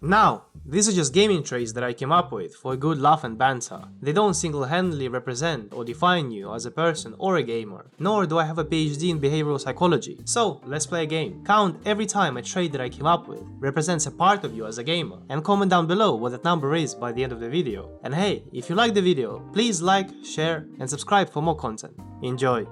Now, these are just gaming traits that I came up with for a good laugh and banter. They don't single-handedly represent or define you as a person or a gamer, nor do I have a PhD in behavioral psychology. So, let's play a game. Count every time a trait that I came up with represents a part of you as a gamer, and comment down below what that number is by the end of the video. And hey, if you like the video, please like, share, and subscribe for more content. Enjoy!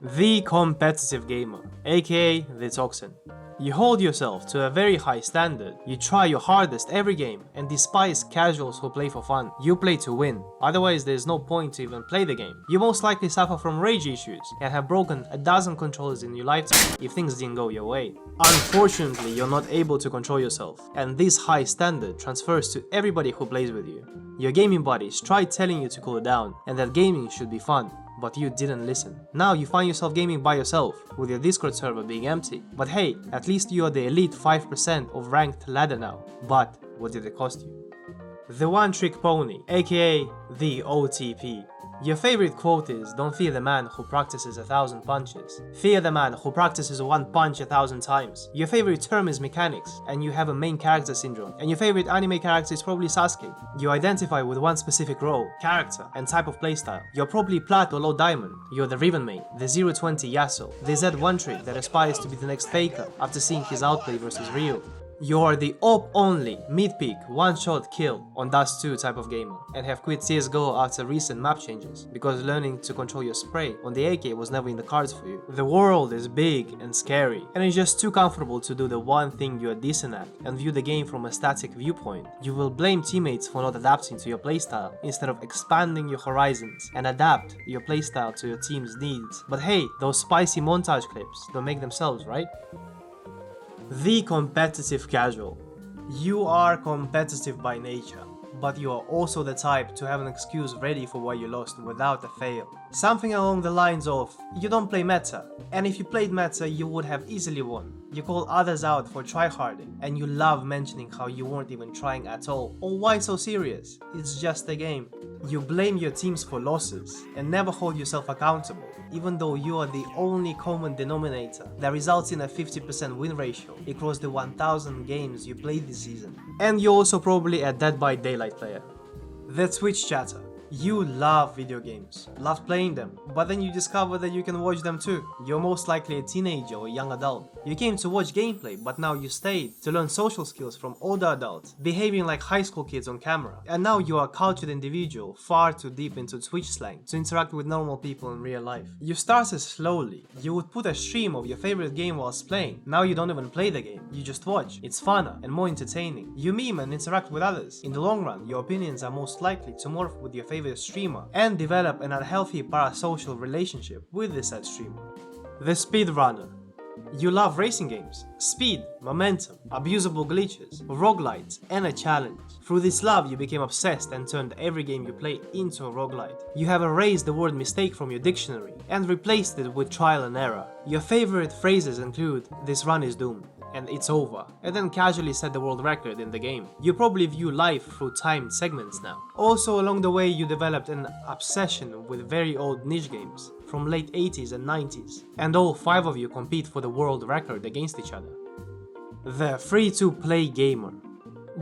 The competitive gamer, aka the TOXIN. You hold yourself to a very high standard, you try your hardest every game, and despise casuals who play for fun. You play to win, otherwise there's no point to even play the game. You most likely suffer from rage issues and have broken a dozen controllers in your lifetime if things didn't go your way. Unfortunately, you're not able to control yourself, and this high standard transfers to everybody who plays with you. Your gaming buddies tried telling you to cool down and that gaming should be fun, but you didn't listen. Now you find yourself gaming by yourself, with your Discord server being empty. But hey, at least you are the elite 5% of ranked ladder now. But what did it cost you? The one trick pony, aka the OTP. Your favorite quote is, don't fear the man who practices 1,000 punches. Fear the man who practices one punch 1,000 times. Your favorite term is mechanics, and you have a main character syndrome. And your favorite anime character is probably Sasuke. You identify with one specific role, character, and type of playstyle. You're probably plat or low diamond. You're the Riven main, the 020 Yasuo, the Z1 trick that aspires to be the next Faker after seeing his outplay versus Ryu. You're the op-only, mid-peak, one-shot kill on Dust 2 type of gamer, and have quit CSGO after recent map changes, because learning to control your spray on the AK was never in the cards for you. The world is big and scary, and it's just too comfortable to do the one thing you're decent at, and view the game from a static viewpoint. You will blame teammates for not adapting to your playstyle, instead of expanding your horizons, and adapt your playstyle to your team's needs. But hey, those spicy montage clips don't make themselves, right? The competitive casual. You are competitive by nature, but you are also the type to have an excuse ready for why you lost without a fail. Something along the lines of, you don't play meta, and if you played meta you would have easily won. You call others out for tryharding, and you love mentioning how you weren't even trying at all. Or why so serious? It's just a game. You blame your teams for losses, and never hold yourself accountable, even though you are the only common denominator that results in a 50% win ratio across the 1000 games you played this season. And you're also probably a Dead by Daylight player. The Twitch chatter. You love video games, love playing them, but then you discover that you can watch them too. You're most likely a teenager or young adult. You came to watch gameplay, but now you stayed to learn social skills from older adults, behaving like high school kids on camera. And now you are a cultured individual, far too deep into Twitch slang to interact with normal people in real life. You started slowly. You would put a stream of your favorite game whilst playing. Now you don't even play the game, you just watch. It's funner and more entertaining. You meme and interact with others. In the long run, your opinions are most likely to morph with your favorite streamer and develop an unhealthy parasocial relationship with the said streamer. The SpeedRunner. You love racing games, speed, momentum, abusable glitches, roguelites, and a challenge. Through this love you became obsessed and turned every game you play into a roguelite. You have erased the word mistake from your dictionary and replaced it with trial and error. Your favorite phrases include, "this run is doomed," and "it's over," and then casually set the world record in the game. You probably view life through timed segments now. Also along the way you developed an obsession with very old niche games from late 80s and 90s, and all 5 of you compete for the world record against each other. The free-to-play gamer.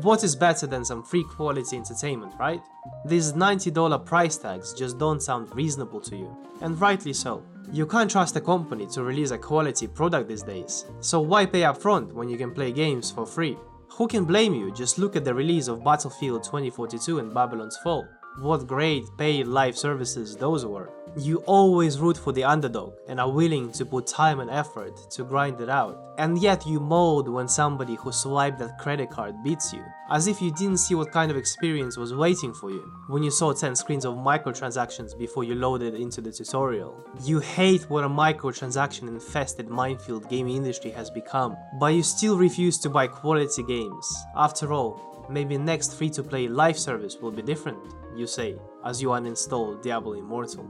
What is better than some free quality entertainment, right? These $90 price tags just don't sound reasonable to you, and rightly so. You can't trust a company to release a quality product these days, so why pay up front when you can play games for free? Who can blame you? Just look at the release of Battlefield 2042 and Babylon's Fall. What great paid live services those were. You always root for the underdog and are willing to put time and effort to grind it out. And yet you mold when somebody who swiped that credit card beats you, as if you didn't see what kind of experience was waiting for you when you saw 10 screens of microtransactions before you loaded into the tutorial. You hate what a microtransaction infested minefield gaming industry has become, but you still refuse to buy quality games. After all, maybe next free-to-play live service will be different, you say, as you uninstall Diablo Immortal.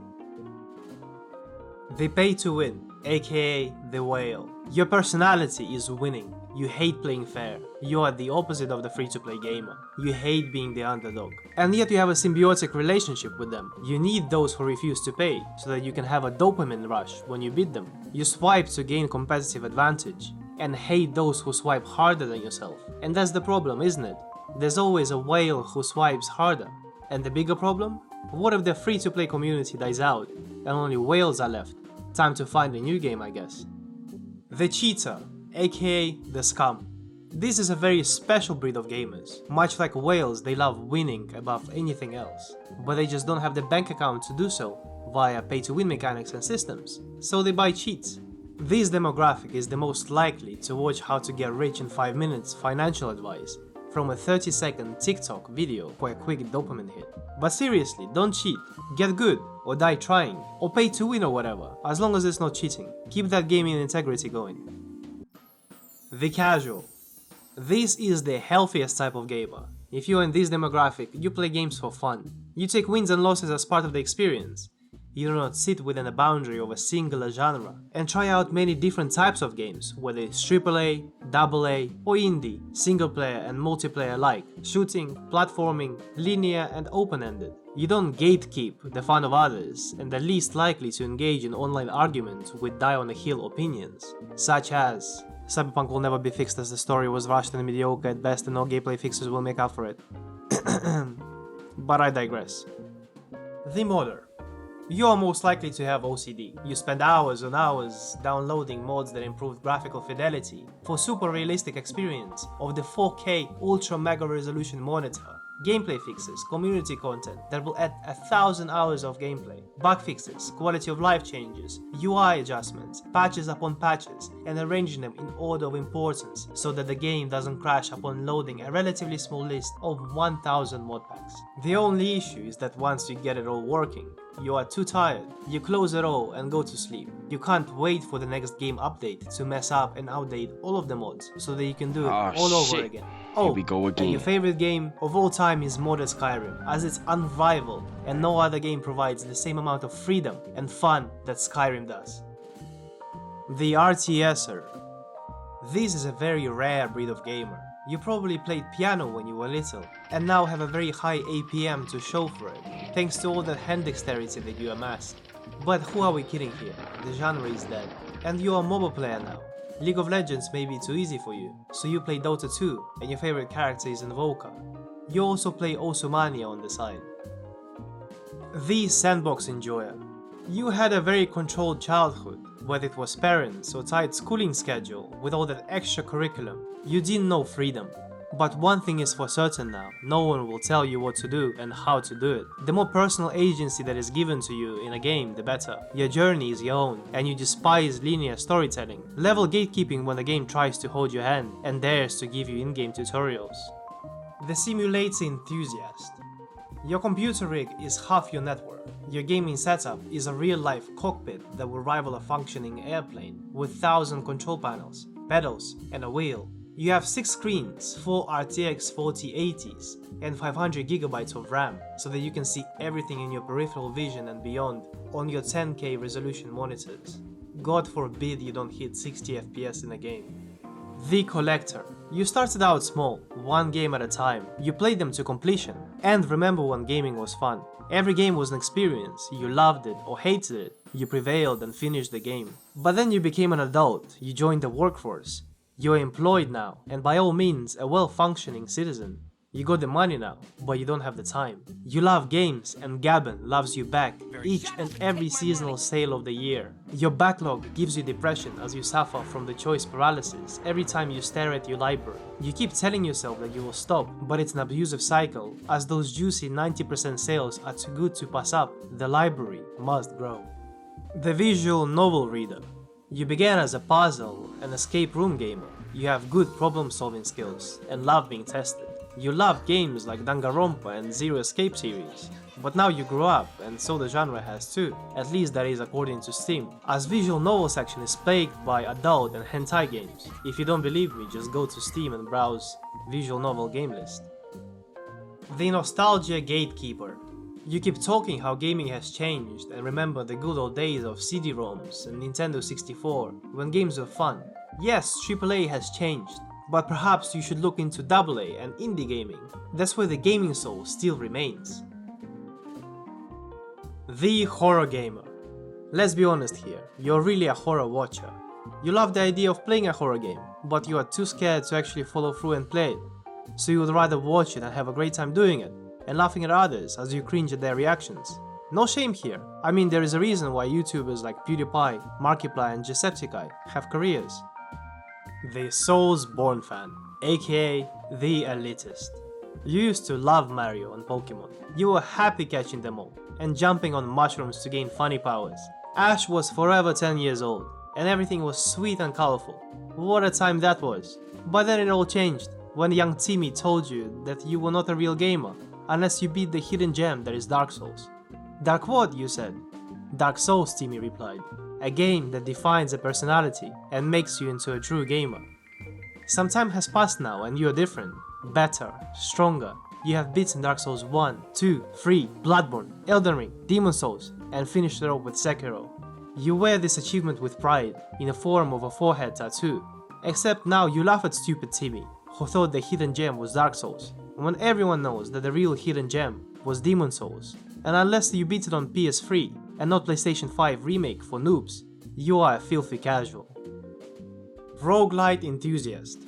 The pay to win, aka the whale. Your personality is winning. You hate playing fair. You are the opposite of the free-to-play gamer. You hate being the underdog. And yet you have a symbiotic relationship with them. You need those who refuse to pay, so that you can have a dopamine rush when you beat them. You swipe to gain competitive advantage, and hate those who swipe harder than yourself. And that's the problem, isn't it? There's always a whale who swipes harder. And the bigger problem? What if the free-to-play community dies out, and only whales are left? Time to find a new game, I guess. The cheater, aka the scum. This is a very special breed of gamers. Much like whales, they love winning above anything else. But they just don't have the bank account to do so via pay-to-win mechanics and systems, so they buy cheats. This demographic is the most likely to watch how to get rich in 5 minutes financial advice from a 30-second TikTok video for a quick dopamine hit. But seriously, don't cheat. Get good, or die trying, or pay to win or whatever, as long as it's not cheating. Keep that gaming integrity going. The casual. This is the healthiest type of gamer. If you're in this demographic, you play games for fun. You take wins and losses as part of the experience. You do not sit within a boundary of a singular genre and try out many different types of games, whether it's AAA, AA, or indie, single player and multiplayer alike, shooting, platforming, linear and open-ended. You don't gatekeep the fun of others and are least likely to engage in online arguments with die-on-the-hill opinions, such as Cyberpunk will never be fixed as the story was rushed and mediocre at best and no gameplay fixes will make up for it. But I digress. The modder. You are most likely to have OCD. You spend hours on hours downloading mods that improve graphical fidelity for super realistic experience of the 4K ultra mega resolution monitor, gameplay fixes, community content that will add 1,000 hours of gameplay, bug fixes, quality of life changes, UI adjustments, patches upon patches, and arranging them in order of importance so that the game doesn't crash upon loading a relatively small list of 1,000 mod packs. The only issue is that once you get it all working, you are too tired, you close it all and go to sleep. You can't wait for the next game update to mess up and outdate all of the mods so that you can do it all over again. Here we go again. And your favorite game of all time is modded Skyrim, as it's unrivaled and no other game provides the same amount of freedom and fun that Skyrim does. The RTSer. This is a very rare breed of gamer. You probably played piano when you were little, and now have a very high APM to show for it, thanks to all that hand dexterity that you amassed. But who are we kidding here? The genre is dead, and you're a mobile player now. League of Legends may be too easy for you, so you play Dota 2, and your favorite character is Invoker. You also play Osumania on the side. The SandBox Enjoyer. You had a very controlled childhood, whether it was parents or tight schooling schedule with all that extra curriculum. You didn't know freedom. But one thing is for certain now, no one will tell you what to do and how to do it. The more personal agency that is given to you in a game, the better. Your journey is your own, and you despise linear storytelling. Level gatekeeping when the game tries to hold your hand and dares to give you in-game tutorials. The Simulator Enthusiast. Your computer rig is half your network. Your gaming setup is a real-life cockpit that will rival a functioning airplane with 1,000 control panels, pedals, and a wheel. You have 6 screens, 4 RTX 4080s, and 500GB of RAM, so that you can see everything in your peripheral vision and beyond on your 10K resolution monitors. God forbid you don't hit 60 FPS in a game. The Collector. You started out small, one game at a time. You played them to completion, and remember when gaming was fun. Every game was an experience, you loved it or hated it, you prevailed and finished the game. But then you became an adult, you joined the workforce. You're employed now, and by all means a well-functioning citizen. You got the money now, but you don't have the time. You love games, and Gabon loves you back each and every seasonal sale of the year. Your backlog gives you depression as you suffer from the choice paralysis every time you stare at your library. You keep telling yourself that you will stop, but it's an abusive cycle, as those juicy 90% sales are too good to pass up. The library must grow. The visual novel reader. You began as a puzzle and escape room gamer. You have good problem-solving skills and love being tested. You love games like Danganronpa and Zero Escape series. But now you grew up, and so the genre has too, at least that is according to Steam, as visual novel section is plagued by adult and hentai games. If you don't believe me, just go to Steam and browse visual novel game list. The Nostalgia Gatekeeper. You keep talking how gaming has changed and remember the good old days of CD-ROMs and Nintendo 64 when games were fun. Yes, AAA has changed, but perhaps you should look into AA and indie gaming. That's where the gaming soul still remains. The horror gamer. Let's be honest here, you're really a horror watcher. You love the idea of playing a horror game, but you are too scared to actually follow through and play it. So you would rather watch it and have a great time doing it, and laughing at others as you cringe at their reactions. No shame here. I mean, there is a reason why YouTubers like PewDiePie, Markiplier and Jacksepticeye have careers. The Soulsborne fan, aka the Elitist. You used to love Mario and Pokemon. You were happy catching them all, and jumping on mushrooms to gain funny powers. Ash was forever 10 years old, and everything was sweet and colorful. What a time that was. But then it all changed, when young Timmy told you that you were not a real gamer, unless you beat the hidden gem that is Dark Souls. Dark what, you said? Dark Souls, Timmy replied. A game that defines a personality and makes you into a true gamer. Some time has passed now and you are different, better, stronger. You have beaten Dark Souls 1, 2, 3, Bloodborne, Elden Ring, Demon Souls, and finished it off with Sekiro. You wear this achievement with pride, in the form of a forehead tattoo. Except now you laugh at stupid Timmy, who thought the hidden gem was Dark Souls, when everyone knows that the real hidden gem was Demon Souls. And unless you beat it on PS3 and not PlayStation 5 remake for noobs, you are a filthy casual. Roguelite Enthusiast.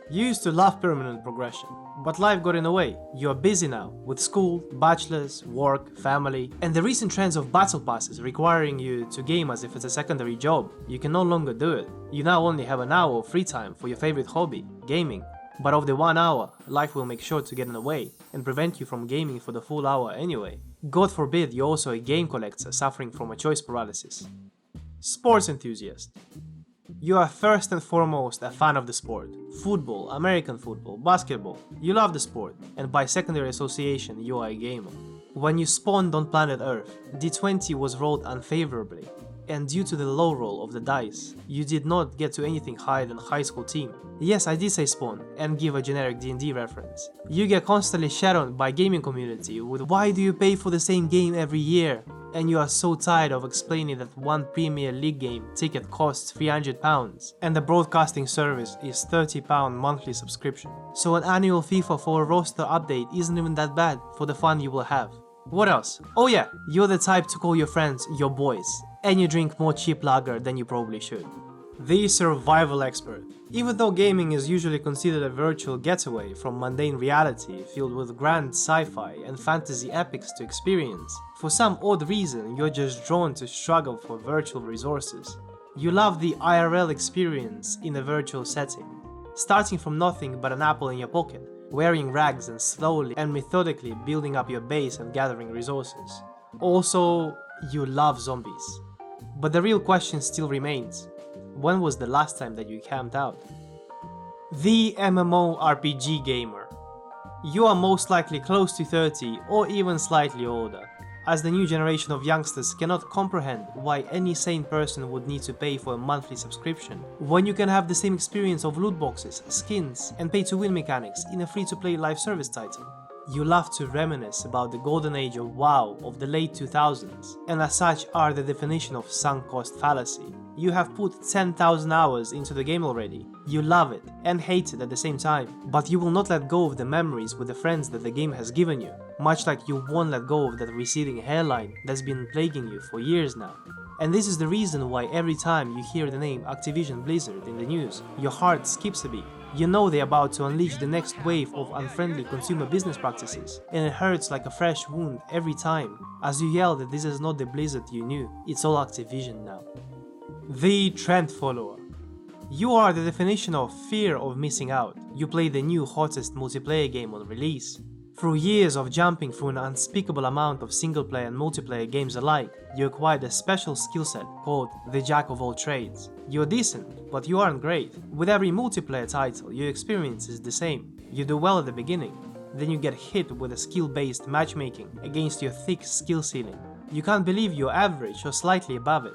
You used to love permanent progression, but life got in the way. You are busy now, with school, bachelors, work, family, and the recent trends of battle passes requiring you to game as if it's a secondary job. You can no longer do it. You now only have an hour of free time for your favorite hobby, gaming. But of the 1 hour, life will make sure to get in the way and prevent you from gaming for the full hour anyway. God forbid you're also a game collector suffering from a choice paralysis. Sports enthusiast. You are first and foremost a fan of the sport. Football, American football, basketball. You love the sport, and by secondary association you are a gamer. When you spawned on planet Earth, D20 was rolled unfavorably, and due to the low roll of the dice, you did not get to anything higher than high school team. Yes, I did say spawn, and give a generic D&D reference. You get constantly shadowed by gaming community with why do you pay for the same game every year? And you are so tired of explaining that one Premier League game ticket costs £300 and the broadcasting service is £30 monthly subscription. So an annual FIFA 4 roster update isn't even that bad for the fun you will have. What else? Oh yeah, you're the type to call your friends your boys, and you drink more cheap lager than you probably should. The survival expert. Even though gaming is usually considered a virtual getaway from mundane reality filled with grand sci-fi and fantasy epics to experience, for some odd reason you're just drawn to struggle for virtual resources. You love the IRL experience in a virtual setting, starting from nothing but an apple in your pocket, wearing rags and slowly and methodically building up your base and gathering resources. Also, you love zombies. But the real question still remains. When was the last time that you camped out? The MMO RPG Gamer. You are most likely close to 30 or even slightly older, as the new generation of youngsters cannot comprehend why any sane person would need to pay for a monthly subscription when you can have the same experience of loot boxes, skins, and pay-to-win mechanics in a free-to-play live service title. You love to reminisce about the golden age of WoW of the late 2000s, and as such are the definition of sunk cost fallacy. You have put 10,000 hours into the game already. You love it and hate it at the same time, but you will not let go of the memories with the friends that the game has given you, much like you won't let go of that receding hairline that's been plaguing you for years now. And this is the reason why every time you hear the name Activision Blizzard in the news, your heart skips a beat. You know they're about to unleash the next wave of unfriendly consumer business practices, and it hurts like a fresh wound every time, as you yell that this is not the Blizzard you knew, it's all Activision now. The trend follower. You are the definition of fear of missing out. You play the new hottest multiplayer game on release. Through years of jumping through an unspeakable amount of single-player and multiplayer games alike, you acquired a special skill set called the Jack of all trades. You're decent, but you aren't great. With every multiplayer title, your experience is the same. You do well at the beginning, then you get hit with a skill-based matchmaking against your thick skill ceiling. You can't believe you're average or slightly above it.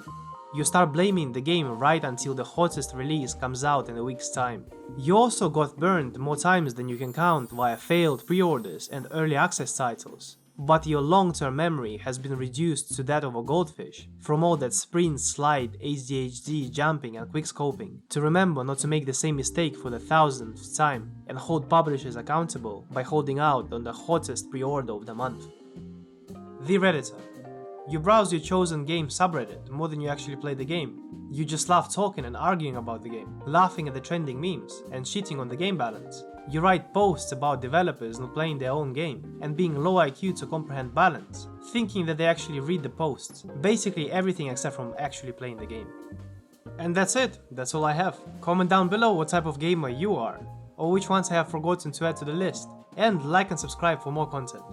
You start blaming the game right until the hottest release comes out in a week's time. You also got burned more times than you can count via failed pre-orders and early access titles. but your long-term memory has been reduced to that of a goldfish, from all that sprint, slide, ADHD, jumping and quickscoping, to remember not to make the same mistake for the 1000th time and hold publishers accountable by holding out on the hottest pre-order of the month. The Redditor. You browse your chosen game subreddit more than you actually play the game. You just love talking and arguing about the game, laughing at the trending memes, and cheating on the game balance. You write posts about developers not playing their own game, and being low IQ to comprehend balance, thinking that they actually read the posts, basically everything except from actually playing the game. And that's it, that's all I have. Comment down below what type of gamer you are, or which ones I have forgotten to add to the list, and like and subscribe for more content.